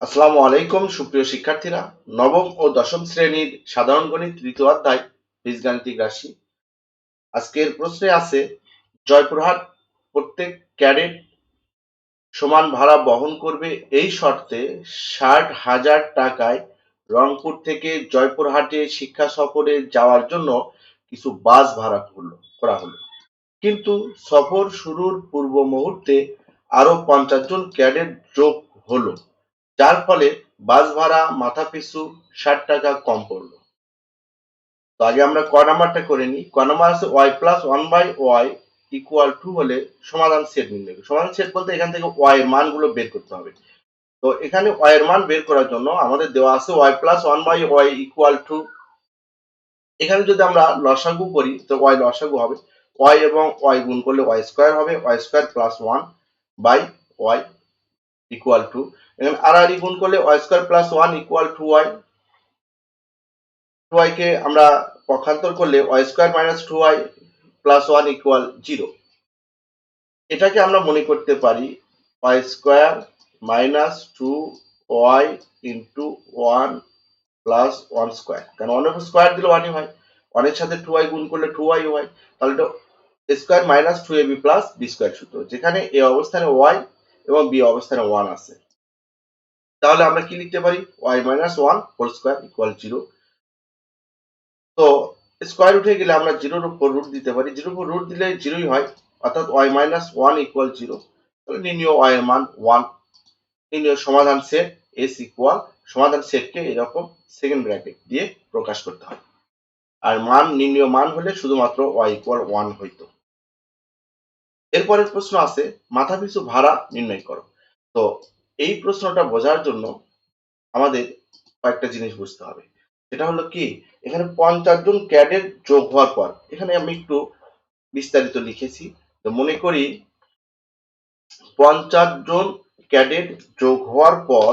আসসালামু আলাইকুম সুপ্রিয় শিক্ষার্থীরা। নবম ও দশম শ্রেণীর সাধারণ গণিত তৃতীয় অধ্যায় বীজগাণিতিক রাশি। আজকের প্রশ্নে আছে জয়পুরহাট প্রত্যেক ক্যাডেট সমান ভাড়া বহন করবে এই শর্তে ৬০,০০০ টাকায় রংপুর থেকে জয়পুরহাটে শিক্ষা সফরে যাওয়ার জন্য কিছু বাস ভাড়া করা হলো। কিন্তু সফর শুরুর পূর্ব মুহূর্তে আরো ৫০ জন ক্যাডেট যোগ হলো, যার ফলে বাস ভাড়া মাথাপিছু ৬০ টাকা কম পড়লো। তো আগে আমরা ক নাম্বারটা করে নিই। ক নাম্বার আছে y plus one by Y equal to হলে সমাধান সেট নির্ণয় করো। সমাধান সেট বলতে এখান থেকে ওয়াই এর মানগুলো বের করতে হবে। তো এখানে ওয়াই এর মান বের করার জন্য আমাদের দেওয়া আছে y plus one by Y equal two, এখানে যদি আমরা লসাগু করি তো ওয়াই লসাগু হবে ওয়াই এবং ওয়াই গুণ করলে ওয়াই স্কোয়ার হবে, Y square plus one by Y equal two, এখানে আর আর গুণ করলে Y square plus one equal two Y. Two Y কে আমরা পক্ষান্তর করলে Y square minus two Y plus one equal zero. এটাকে আমরা মনে করতে পারি Y square minus two Y into one plus one square, কারণ ওয়ানের উপর স্কোয়ার দিলে ওয়ানই হয়, ওয়ানের সাথে টু ওয়াই গুণ করলে টু ওয়াই হয়, তাহলে এটা square minus two A B plus B square সূত্র, যেখানে এ অবস্থানে ওয়াই এবং বি অবস্থানে ওয়ান আছে। তাহলে আমরা কি লিখতে পারি y minus one whole square equal zero. তো স্কোয়ার উঠে গেলে আমরা জিরোর উপর রুট দিতে পারি, জিরোর উপর রুট দিলে জিরোই হয়, অর্থাৎ y minus one equal zero. তাহলে নির্ণয় ওয়াই এর মান ওয়ান। নির্ণয় সমাধান সেট এস ইকুয়াল, সমাধান সেটকে এরকম সেকেন্ড ব্র্যাকেট দিয়ে প্রকাশ করতে হয়, আর মান নির্ণয় মান হলে শুধুমাত্র ওয়াই ইকুয়াল ওয়ান হইতো। এরপরের প্রশ্ন আছে মাথাপিছু ভাড়া নির্ণয় করো। তো এই প্রশ্নটা বোঝার জন্য আমাদের কয়েকটা জিনিস বুঝতে হবে। সেটা হলো কি, এখানে ৫০ জন ক্যাডেট যোগ হওয়ার পর, এখানে আমি একটু বিস্তারিত লিখেছি। তো মনে করি ৫০ জন ক্যাডেট যোগ হওয়ার পর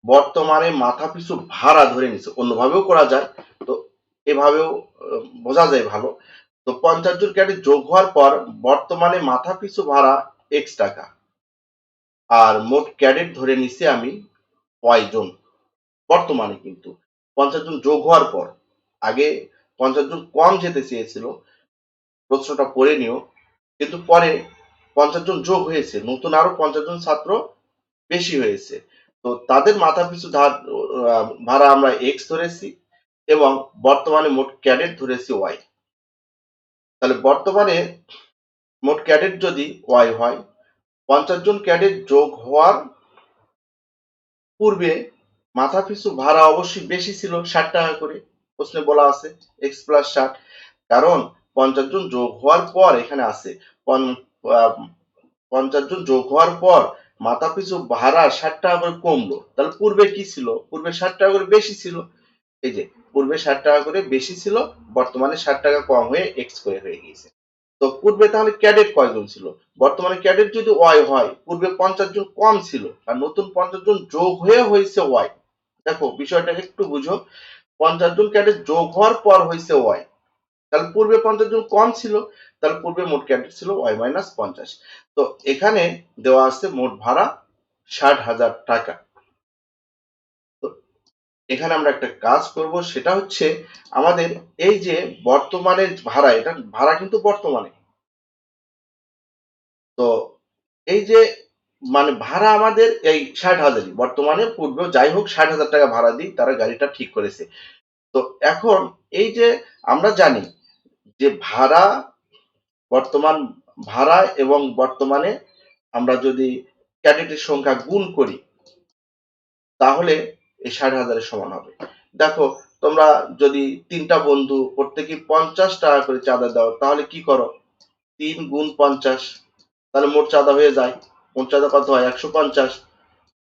বর্তমানে মাথাপিছু ভাড়া ধরে নিচ্ছে, অন্যভাবেও করা যায়, তো এভাবেও বোঝা যায় ভালো। তো ৫০ জন ক্যাডেট যোগ হওয়ার পর বর্তমানে মাথাপিছু ভাড়া এক্স টাকা, আর মোট ক্যাডেট ধরে নিছি আমি ওয়াই জন। বর্তমানে কিন্তু ৫০ জন যোগ হওয়ার পর, আগে ৫০ জন কম যেতে চেয়েছিল, প্রশ্নটা পড়ে নিও, কিন্তু পরে ৫০ জন যোগ হয়েছে, নতুন আরো ৫০ জন ছাত্র বেশি হয়েছে, তো তাদের মাথাপিছু ভাড়া আমরা এক্স ধরেছি এবং বর্তমানে মোট ক্যাডেট ধরেছি ওয়াই। তাহলে বর্তমানে মোট ক্যাডেট যদি ওয়াই হয়, ৫০ জন ক্যাডেট যোগ হওয়ার পূর্বে মাথাপিছু ভাড়া অবশ্যই বেশি ছিল ৬০ টাকা করে, প্রশ্নে বলা আছে এক্স প্লাস ৬০, কারণ ৫০ জন যোগ হওয়ার পর এখানে আছে ৫০ জন যোগ হওয়ার পর মাথাপিছু ভাড়া ৬০ টাকা করে কমলো, তাহলে পূর্বে কি ছিল, পূর্বে ৬০ টাকা করে বেশি ছিল, এই যে পূর্বে ৬০ টাকা করে বেশি ছিল, বর্তমানে ৬০ টাকা কম হয়ে এক্স করে হয়ে গিয়েছে। তো পূর্বে তাহলে ক্যাডেট কয়জন ছিল, বর্তমানে ক্যাডেট যদি ওয়াই হয়, পূর্বে ৫০ জন কম ছিল আর নতুন ৫০ জন যোগ হয়ে হয়েছে ওয়াই। দেখো বিষয়টা একটু বুঝো, ৫০ জন ক্যাডেট যোগ হওয়ার পর হয়েছে ওয়াই, তাহলে পূর্বে ৫০ জন কম ছিল, তাহলে পূর্বে মোট ক্যাডেট ছিল ওয়াই মাইনাস ৫০। তো এখানে দেওয়া আছে মোট ভাড়া ৬০,০০০ টাকা। তো এখানে আমরা একটা কাজ করব, সেটা হচ্ছে আমাদের এই যে বর্তমানের ভাড়া, এটা ভাড়া কিন্তু বর্তমানে, তো এই যে মানে ভাড়া আমাদের এই ৬০,০০০, বর্তমানে পূর্বে যাই হোক ৬০,০০০ টাকা ভাড়া দিই, তারা গাড়িটা ঠিক করেছে। তো এখন এই যে আমরা জানি যে ভাড়া, বর্তমান ভাড়া এবং বর্তমানে আমরা যদি ক্যাডেটের সংখ্যা গুণ করি তাহলে এই ৬০,০০০ সমান হবে। দেখো তোমরা যদি তিনটা বন্ধু প্রত্যেকে ৫০ টাকা করে চাঁদা দাও, তাহলে কি করো, ৩ গুণ ৫০, তাহলে মোট চাঁদা হয়ে যায়, মোট চাঁদা কত হয় ১৫০।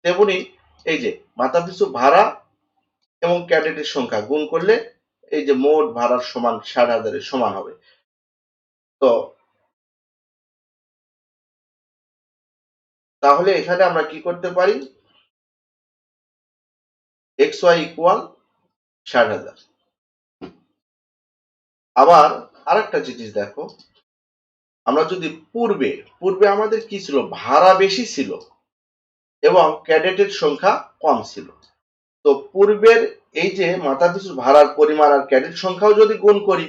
তেমনি এই যে মাথাপিছু ভাড়া এবং ক্যাডেটের সংখ্যা গুণ করলে এই যে মোট ভাড়ার সমান ৬০,০০০ সমান হবে। তো তাহলে এখানে আমরা কি করতে পারি, এক্স ওয়াই ইকুয়াল ৬০,০০০। আবার আরেকটা জিনিস দেখো, আমরা যদি পূর্বে আমাদের কি ছিল, ভাড়া বেশি ছিল, এবং ক্যাডেটের সংখ্যা কম ছিল। তো পূর্বের এই যে মাথাপিছু ভাড়ার পরিমাণ আর ক্যাডেট সংখ্যাও যদি গুণ করি,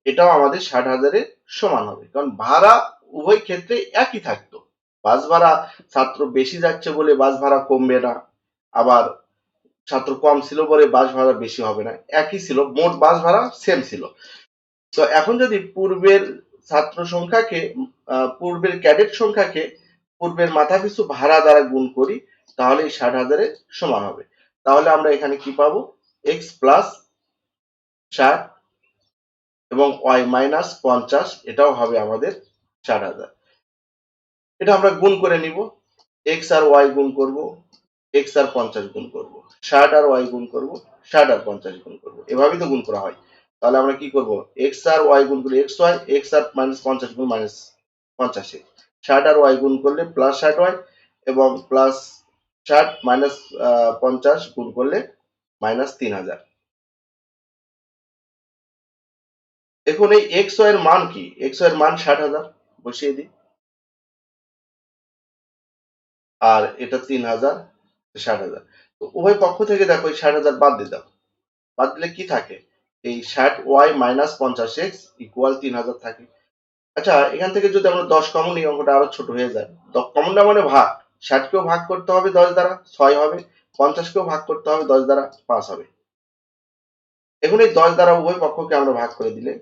এটাও আমাদের 60,000-এর সমান হবে, কারণ ভাড়া উভয় ক্ষেত্রে একই থাকতো। বাস ভাড়া ছাত্র বেশি যাচ্ছে বলে বাস ভাড়া কমবে না, আবার ছাত্র কম ছিল বলে বাস ভাড়া বেশি হবে না, একই ছিল, মোট বাস ভাড়া সেম ছিল। তো এখন যদি পূর্বের ছাত্র সংখ্যাকে পূর্বের ক্যাডেট সংখ্যাকে পূর্বের মাথাপিছু ভাড়া দ্বারা গুণ করি, তাহলে এই 60,000-এর সমান হবে। তাহলে আমরা এখানে কি পাবো, এক্স প্লাস 60 এবং ওয়াই মাইনাস 50, এটাও হবে আমাদের 60,000। এটা আমরা গুণ করে নিব, এক্স আর ওয়াই গুণ করব, এক্স আর 50 গুণ করব, 60 আর ওয়াই গুণ করব, 60 আর 50 গুণ করব, এভাবেই তো গুণ করা হয়। তাহলে আমরা কি করব, এক্স আর ওয়াই গুণ করলে এক্স ওয়াই, এক্স আর মাইনাস 50 গুণ মাইনাস 50, 60 আর ওয়াই গুণ করলে প্লাস 60 ওয়াই, এবং প্লাস 60 মাইনাস 50 গুণ করলে মাইনাস 3000। এখন এই এক্স ওয়াই এর মান কি, এক্স ওয়াই এর মান 60,000 বসিয়ে দিই, আর এটা 3000, 60,000। তো উভয় পক্ষ থেকে দেখো এই 60,000 বাদ দিয়ে দাও, বাদ দিলে কি থাকে, এই 60 ওয়াই মাইনাস 50 এক্স ইকুয়াল 3000 থাকে। আচ্ছা, এখান থেকে যদি আমরা 10 কমন নিই, অঙ্কটা আরো ছোট হয়ে যায়। কমন না মানে ভাগ, 60 কেও ভাগ করতে হবে 10 দ্বারা, 6 হবে, 50 কেও ভাগ করতে হবে 10 দ্বারা, 5 হবে। এখন এই 10 দ্বারা উভয় পক্ষকে আমরা ভাগ করে দিলে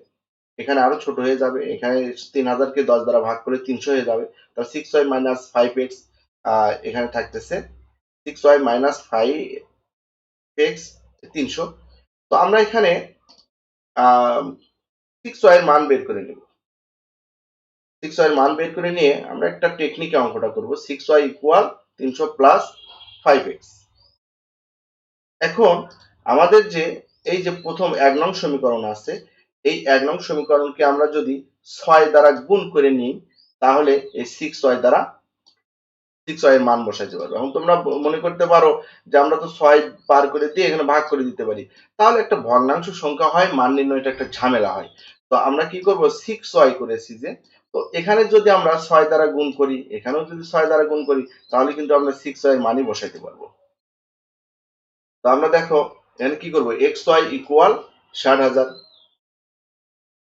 এখানে আরো ছোট হয়ে যাবে, এখানে 3000 কে 10 দ্বারা ভাগ করে 300 হয়ে যাবে। তাহলে 6y মাইনাস 5x, এখানে থাকতেছে 6y মাইনাস 5x 300। তো আমরা এখানে 6y এর মান বের করে নেব। 6y এর মান বের করে নিয়ে আমরা একটা টেকনিকে অঙ্কটা করব, 6y ইকুয়াল 300 প্লাস 5x। এখন আমাদের যে এই যে প্রথম 1 নং সমীকরণ আছে, এই 1 নং সমীকরণকে আমরা যদি 6 দ্বারা গুণ করে নিই, তাহলে এই 6y দ্বারা 6y এর মান বসাইতে পারবো। এখন তোমরা মনে করতে পারো যে আমরা তো 6 পার করে দিয়ে এখানে ভাগ করে দিতে পারি, তাহলে একটা ভগ্নাংশ সংখ্যা হয়, মান নির্ণয়টা একটা ঝামেলা হয়। তো আমরা কি করব, 6y করেছি যে, তো এখানে যদি আমরা 6 দ্বারা গুণ করি, এখানেও যদি 6 দ্বারা গুণ করি, তাহলে কিন্তু আমরা 6y এর মানই বসাইতে পারবো। তো আমরা দেখো এখানে কি করব, xy ইকুয়াল 60,000,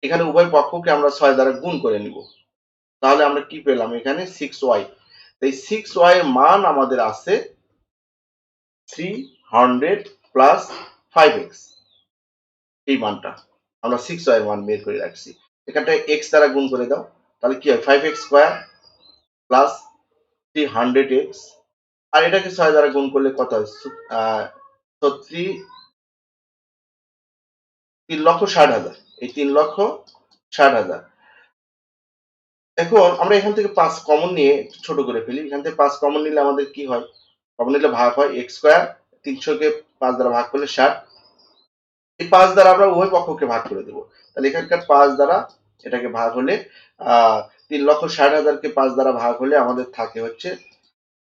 এখানে উভয় পক্ষকে আমরা 6 দ্বারা গুণ করে নিব, তাহলে আমরা কি পেলাম, এখানে 6y। এই 6y এর মান আমাদের আছে 300 প্লাস 5x, এই মানটা আমরা 6y এর মান বের করে রাখছি। এখানটায় x দ্বারা গুণ করে দাও, তাহলে কি হয়, 5x স্কয়ার প্লাস 300x, আর এটাকে 6 দ্বারা গুণ করলে কত হয়, 3,60,000, এই 3,60,000। এখন আমরা এখান থেকে 5 কমন নিয়ে ছোট করে ফেলি, এখান থেকে 5 কমন নিলে আমাদের কি হয়, কমন নিলে ভাগ হয় x স্কয়ার, 300 কে 5 দ্বারা ভাগ করলে 60, এই 5 দ্বারা আমরা উভয় পক্ষকে ভাগ করে দেব। তাহলে এখানকার 5 দ্বারা এটাকে ভাগ হলে 3,60,000 কে 5 দ্বারা ভাগ হলে আমাদের থাকে হচ্ছে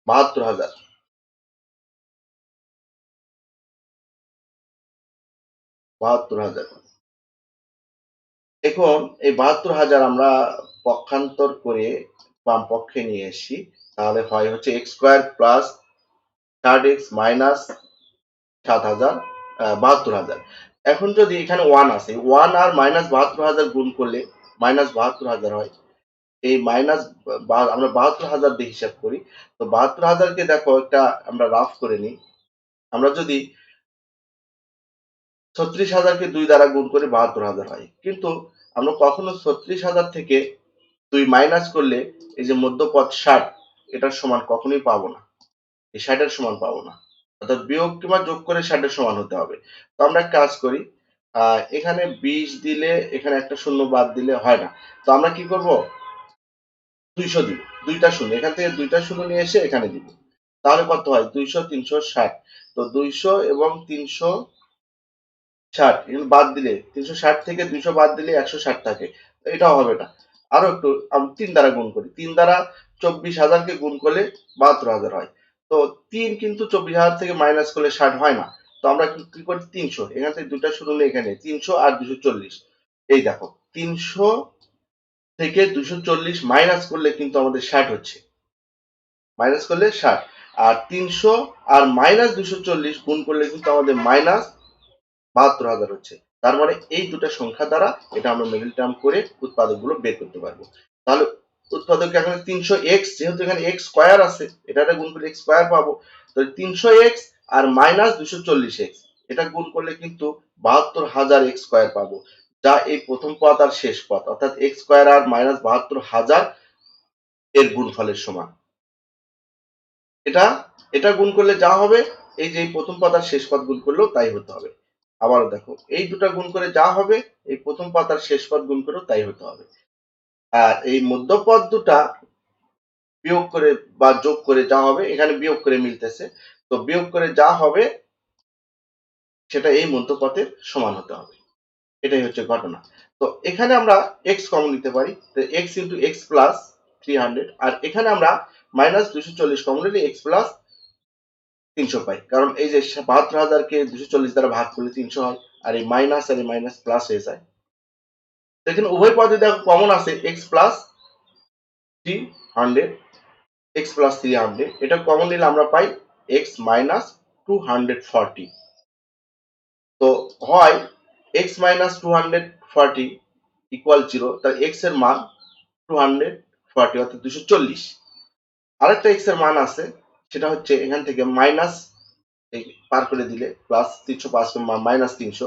72,000, 72,000। এখন এই 72,000 আমরা পক্ষান্তর করে বাম পক্ষে নিয়ে আসি, তাহলে হয় হচ্ছে x square plus 60x minus 7,000, 72,000। এখন যদি এখানে 1 আছে, 1 আর মাইনাস 72,000 গুণ করলে মাইনাস 72,000 হয়। এই মাইনাস আমরা 72,000 দিয়ে হিসাব করি। তো 72,000 কে দেখো একটা আমরা রাফ করে নিই, আমরা যদি 36,000 কে 2 দ্বারা গুণ করি 72,000 হয়, কিন্তু আমরা কখনো 36,000 থেকে 2 মাইনাস করলে এই যে মধ্যপদ 60, এটার সমান কখনোই পাবো না, এই 60 এর সমান পাবো না, অর্থাৎ বিয়োগ কিংবা যোগ করে 60 এর সমান হতে হবে। তো আমরা এক কাজ করি, এখানে 20 দিলে এখানে একটা শূন্য বাদ দিলে হয় না, তো আমরা কি করব, 200 দিব, দুইটা শূন্য, এখান থেকে দুইটা শূন্য নিয়ে এসে এখানে দিব, তাহলে কত হয়, 200 360। তো 200 এবং 360 এখানে বাদ দিলে 360 থেকে 200 বাদ দিলে 160 থাকে, এটাও হবে না। আরো একটু 3 দ্বারা গুণ করি, 3 দ্বারা 24,000 কে গুণ করলে 72,000 হয়। তো 3 কিন্তু 24,000 থেকে মাইনাস করলে 60 হয় না, তো আমরা কি করি, 300, এখান থেকে দুইটা শূন্য নিয়ে এখানে 300 আর 240, এই দেখো 300 থেকে 240 মাইনাস করলে কিন্তু আমাদের 60 হচ্ছে, মাইনাস করলে 60। আর 300 আর মাইনাস 240 গুণ করলে কিন্তু আমাদের মাইনাস 72,000 হচ্ছে। তার মানে এই দুটো সংখ্যা দ্বারা এটা আমরা মিডল টার্ম করে উৎপাদকগুলো বের করতে পারবো। তাহলে উৎপাদক এখানে 300x, যেহেতু এখানে x স্কয়ার আছে, এটা গুণ করলে x স্কয়ার পাবো। তাহলে 300x আর মাইনাস 240x, এটা গুণ করলে কিন্তু 72,000x স্কয়ার পাবো, যা এই প্রথম পদ আর শেষ পদ অর্থাৎ x স্কয়ার আর মাইনাস 72,000 এর গুণফলের সমান। এটা গুণ করলে যা হবে, এই যে প্রথম পদ আর শেষ পদ গুণ করলেও তাই হতে হবে। আবারও দেখো, এই দুটা গুণ করে যা হবে, এই প্রথম পদ আর শেষ পদ গুণ করেও তাই হতে হবে। আর এই মধ্যপদ দুটা বিয়োগ করে বা যোগ করে যা হবে, এখানে বিয়োগ করে মিলতেছে, তো বিয়োগ করে যা হবে সেটা এই মধ্যপদের সমান হতে হবে। এটাই হচ্ছে ঘটনা। তো এখানে আমরা x কমন নিতে পারি, তো x ইন্টু x প্লাস 300, আর এখানে আমরা মাইনাস 240 কমন নিলে x প্লাস 300 পাই, কারণ এই যে 72,000কে 240 দ্বারা ভাগ করলে 300 হয়, আর এই মাইনাস প্লাস হয়ে যায়। এখানে উভয় পদে দেখো কমন আছে x প্লাস 300, x প্লাস 300, এটা কমন নিলে আমরা পাই x মাইনাস 240। তো হয় x মাইনাস 240 ইকুয়াল 0, তাহলে x এর মান 240 অর্থাৎ 240। আরেকটা x এর মান আছে, সেটা হচ্ছে এখান থেকে মাইনাস পার করে দিলে প্লাস 305 মাইনাস 300,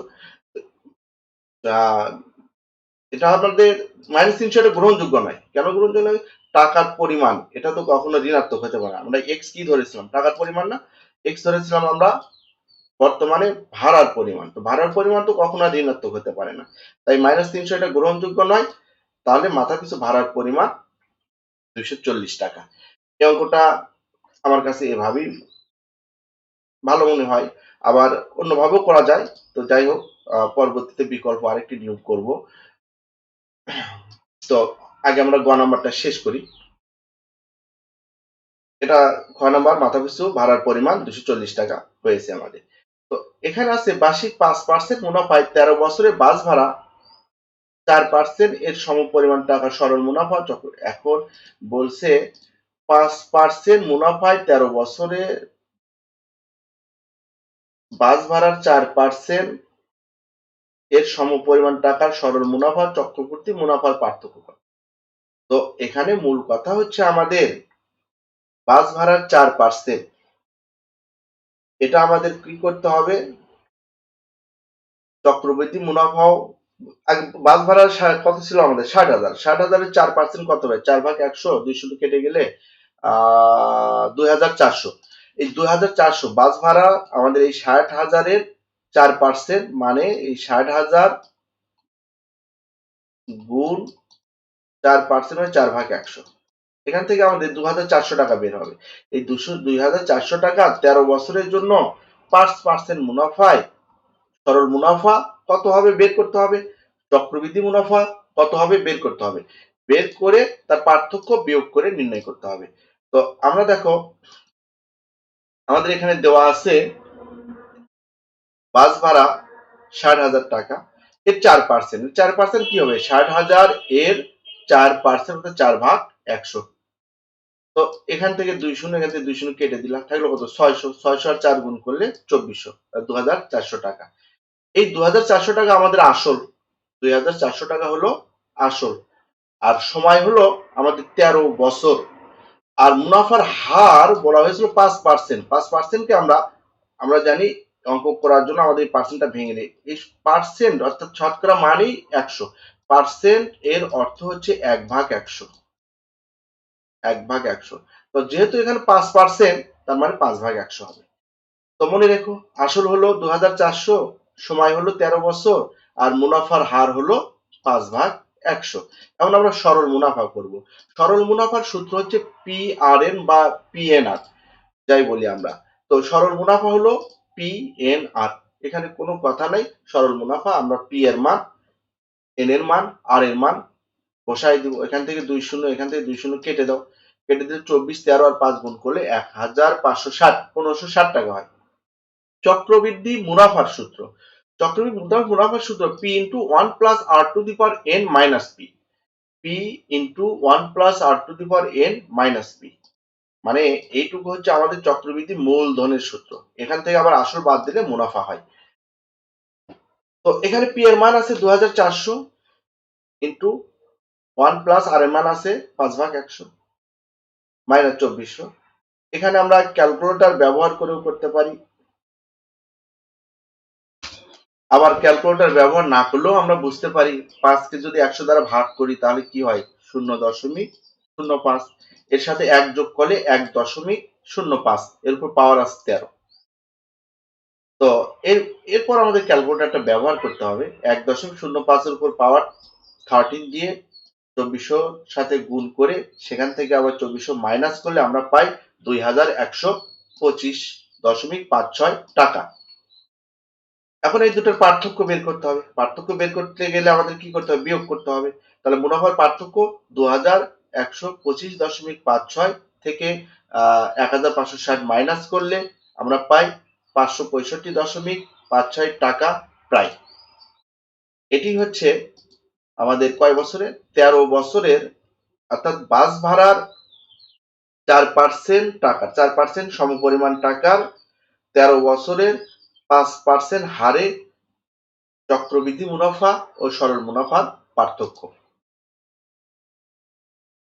এটা আপনাদের মাইনাস 300 এটা গ্রহণযোগ্য নয়। কেন গ্রহণযোগ্য নয়? টাকার পরিমাণ, এটা তো কখনো ঋণাত্মক হতে পারে। আমরা x কি ধরেছিলাম? টাকার পরিমাণ না, x ধরেছিলাম আমরা বর্তমানে ভাড়ার পরিমাণ। তো ভাড়ার পরিমাণ তো কখনো ঋণাত্মক হতে পারে না, তাই মাইনাস 300 এটা গ্রহণযোগ্য নয়। তাহলে মাথা পিছু ভাড়ার পরিমাণ 240 টাকা। এই অঙ্কটা আমার কাছে এভাবেই ভালো মনে হয়, আবার অন্যভাবেও করা যায়। তো যাই হোক, পরবর্তীতে বিকল্প আরেকটি নিয়োগ করব। তো আগে আমরা গ নাম্বারটা শেষ করি। এটা খ নাম্বার, মাথা পিছু ভাড়ার পরিমাণ 240 টাকা হয়েছে আমাদের। তো এখানে আছে বার্ষিক 5% মুনাফায় 13 বছরে বাস ভাড়া 4% এর সমপরিমাণ টাকা সরল মুনাফা চক্র। এখন বলছে 5% মুনাফায় 13 বছরে বাস ভাড়ার 4% এর সমপরিমাণ টাকার সরল মুনাফা চক্রবর্তী মুনাফার পার্থক্য কত? তো এখানে মূল কথা হচ্ছে আমাদের বাস ভাড়ার 4%, এটা আমাদের কি করতে হবে? চক্রবৃদ্ধি মুনাফাও বাস ভাড়ার কত ছিল আমাদের? 60,000। 60,000-এর 4% কত হবে? 4 ভাগ 100, 200 কেটে গেলে 2,400। এই 2,400 বাস ভাড়া আমাদের এই 60,000-এর 4% মানে এই 60,000 গুণ 4% মানে 4 ভাগ 100। এখান থেকে আমাদের 2,400 টাকা বের হবে। এই 2,400 টাকা 13 বছরের জন্য 5% মুনাফায় সরল মুনাফা কত হবে বের করতে হবে, চক্রবৃদ্ধি মুনাফা কত হবে বের করতে হবে, বের করে তার পার্থক্য বিয়োগ করে নির্ণয় করতে হবে। তো আমরা দেখো, আমাদের এখানে দেওয়া আছে বাস ভাড়া 60,000 টাকা, এর 4%, 4% কি হবে? 60,000 এর 4% অর্থাৎ 4 ভাগ 100। তো এখান থেকে 2 শূন্য, এখান থেকে 2 শূন্য কেটে দিলাম, থাকলো কত? 600। 600 আর 4 গুণ করলে 2400, 2,400 টাকা। এই 2,400 টাকা আমাদের আসল, 2,400 টাকা হলো আসল, আর সময় হলো আমাদের 13 বছর। আর মুনাফার হার বলা হয়েছিল 5%। 5%কে আমরা জানি অঙ্ক করার জন্য আমাদের এই পার্সেন্টটা ভেঙে নেই। এই পার্সেন্ট অর্থাৎ শতকরা মানেই 100, পার্সেন্ট এর অর্থ হচ্ছে 1 ভাগ 100, 1 ভাগ 100। তো যেহেতু এখানে 5%, তার মানে 5 ভাগ 100 হবে। তো মনে রেখো, আসল হলো 2,400, সময় হলো 13 বছর, আর মুনাফার হার হলো 5 ভাগ 100। এখন আমরা সরল মুনাফা করব। সরল মুনাফার সূত্র হচ্ছে PRN বা PNR, যাই বলি আমরা। তো সরল মুনাফা হলো PNR, এখানে কোনো কথা নাই। সরল মুনাফা আমরা P এর মান, N এর মান, R এর মান বসাই দিব। এখান থেকে 2 শূন্য, এখান থেকে 2 শূন্য কেটে দাও, কেটে দিলে 24, 13 আর 5 গুণ করলে 1,560, 1,560 টাকা হয়। চক্রবৃদ্ধি মুনাফার সূত্র, চক্রবৃদ্ধি মুনাফার সূত্র P into 1 plus R to the power N minus P, P into 1 plus R to the power N minus P। মানে এইটুকু হচ্ছে আমাদের চক্রবৃদ্ধি মূলধনের সূত্র। এখান থেকে আবার আসল বাদ দিলে মুনাফা হয়। তো এখানে পি এর মান আছে 2400 ইন্টু 1 প্লাস আর এর মান আছে 5/100 মাইনাস 2400। এখানে আমরা ক্যালকুলেটর ব্যবহার করেও করতে পারি, আবার ক্যালকুলেটর ব্যবহার না করলেও আমরা বুঝতে পারি 5 কে যদি 100 দ্বারা ভাগ করি তাহলে কি হয় 0.05, এর সাথে 1 যোগ করলে 1.05, এর উপর পাওয়ার আছে 13। তো এরপর আমাদের ক্যালকুলেটরটা ব্যবহার করতে হবে। 1.05 এর উপর পাওয়ার 13 দিয়ে 2400 সাথে গুণ করে সেখান থেকে আবার 2400 মাইনাস করলে আমরা পাই 2125.56 টাকা। এখন এই দুটোর পার্থক্য বের করতে হবে। পার্থক্য বের করতে গেলে আমাদের কি করতে হবে, বিয়োগ করতে হবে। তাহলে মুনাফার পার্থক্য 2125.56 থেকে 1560 মাইনাস করলে আমরা পাই 565.56 টাকা প্রায়। এটি হচ্ছে আমাদের কয় বছরের, 13 বছরের, অর্থাৎ বাস ভাড়ার 4% টাকা, 4% সমপরিমাণ টাকার 13 বছরের 5% হারে চক্রবৃদ্ধি মুনাফা ও সরল মুনাফার পার্থক্য।